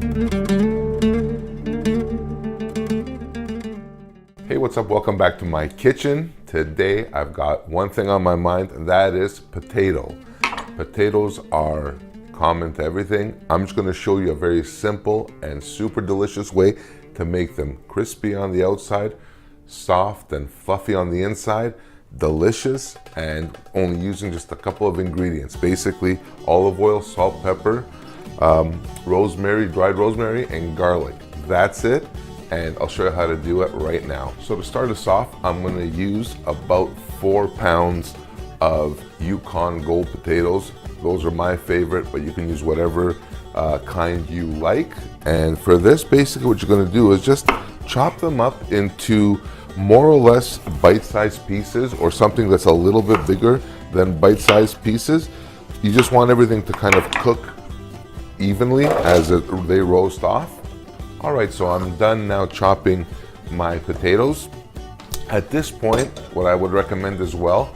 Hey, what's up? Welcome back to my kitchen. Today I've got one thing on my mind, and that is potato. Potatoes are common to everything. I'm just going to show you a very simple and super delicious way to make them crispy on the outside, soft and fluffy on the inside, delicious, and only using just a couple of ingredients. Basically, olive oil, salt, pepper, rosemary, dried rosemary, and garlic. That's it. And I'll show you how to do it right now. So to start us off, I'm gonna use about 4 pounds of Yukon Gold potatoes. Those are my favorite, but you can use whatever kind you like. And for this, basically what you're gonna do is just chop them up into more or less bite-sized pieces, or something that's a little bit bigger than bite-sized pieces. You just want everything to kind of cook evenly as they roast off. All right, so I'm done now chopping my potatoes. At this point, what I would recommend as well,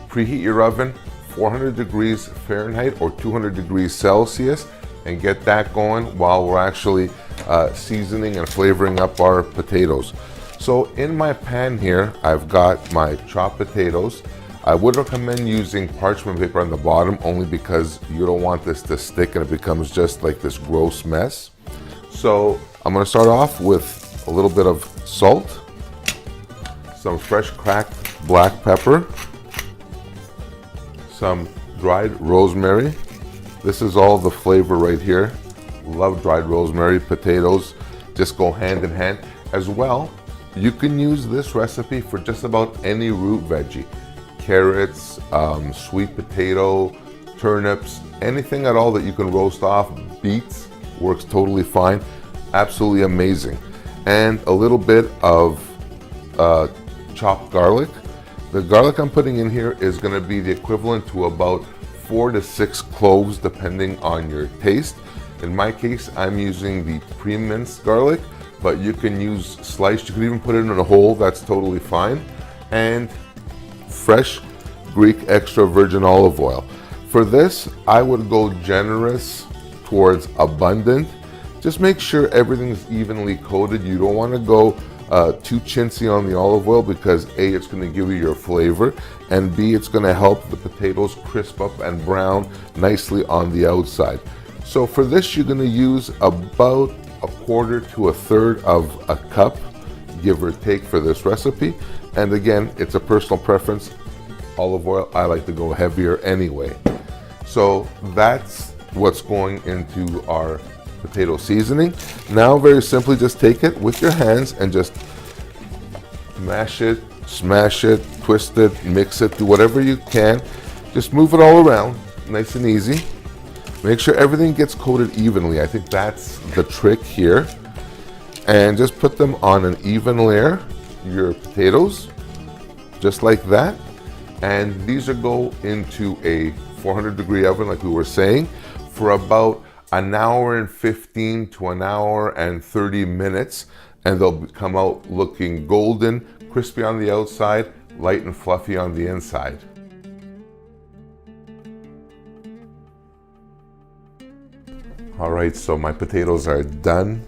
preheat your oven 400 degrees Fahrenheit or 200 degrees Celsius, and get that going while we're actually seasoning and flavoring up our potatoes. So in my pan here, I've got my chopped potatoes. I would recommend using parchment paper on the bottom, only because you don't want this to stick and it becomes just like this gross mess. So I'm going to start off with a little bit of salt, some fresh cracked black pepper, some dried rosemary. This is all the flavor right here. Love dried rosemary. Potatoes just go hand in hand. As well, you can use this recipe for just about any root veggie. Carrots, sweet potato, turnips, anything at all that you can roast off. Beets works totally fine. Absolutely amazing. And a little bit of chopped garlic. The garlic I'm putting in here is going to be the equivalent to about 4 to 6 cloves, depending on your taste. In my case, I'm using the pre-minced garlic, but you can use sliced. You can even put it in a whole. That's totally fine. And fresh Greek extra virgin olive oil. For this, I would go generous towards abundant. Just make sure everything's evenly coated. You don't want to go too chintzy on the olive oil, because A, it's going to give you your flavor, and B, it's going to help the potatoes crisp up and brown nicely on the outside. So for this, you're going to use about 1/4 to 1/3 of a cup, give or take, for this recipe. And again, it's a personal preference. Olive oil, I like to go heavier anyway. So that's what's going into our potato seasoning. Now, very simply, just take it with your hands and just mash it, smash it, twist it, mix it, do whatever you can. Just move it all around, nice and easy. Make sure everything gets coated evenly. I think that's the trick here. And just put them on an even layer, your potatoes, just like that. And these are go into a 400 degree oven, like we were saying, for about an hour and 15 to an hour and 30 minutes, and they'll come out looking golden, crispy on the outside, light and fluffy on the inside. All right, so my potatoes are done.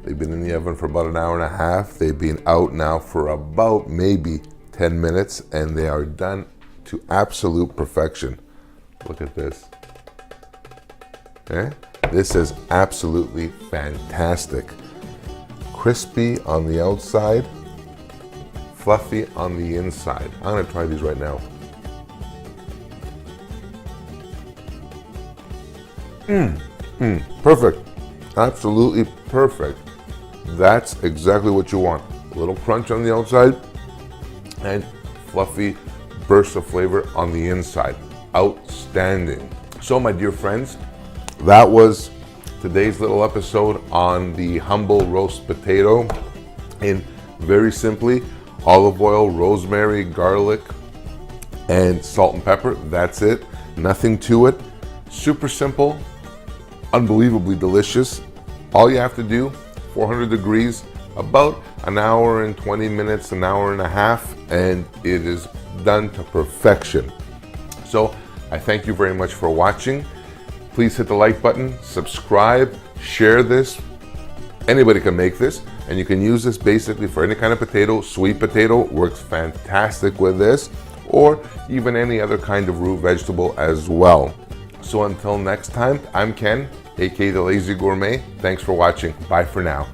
They've been in the oven for about an hour and a half. They've been out now for about maybe 10 minutes, and they are done to absolute perfection. Look at this. Okay? This is absolutely fantastic. Crispy on the outside, fluffy on the inside. I'm gonna try these right now. Perfect. Absolutely perfect. That's exactly what you want. A little crunch on the outside and fluffy bursts of flavor on the inside. Outstanding. So, my dear friends, that was today's little episode on the humble roast potato. In very simply, olive oil, rosemary, garlic, and salt and pepper. That's it. Nothing to it. Super simple, unbelievably delicious. All you have to do, 400 degrees, about an hour and 20 minutes, an hour and a half, and it is done to perfection. So I thank you very much for watching. Please hit the like button, subscribe, share this, Anybody can make this, and you can use this basically for any kind of potato. Sweet potato works fantastic with this, or even any other kind of root vegetable as well. So until next time, I'm Ken, aka The Lazy Gourmet. Thanks for watching. Bye for now.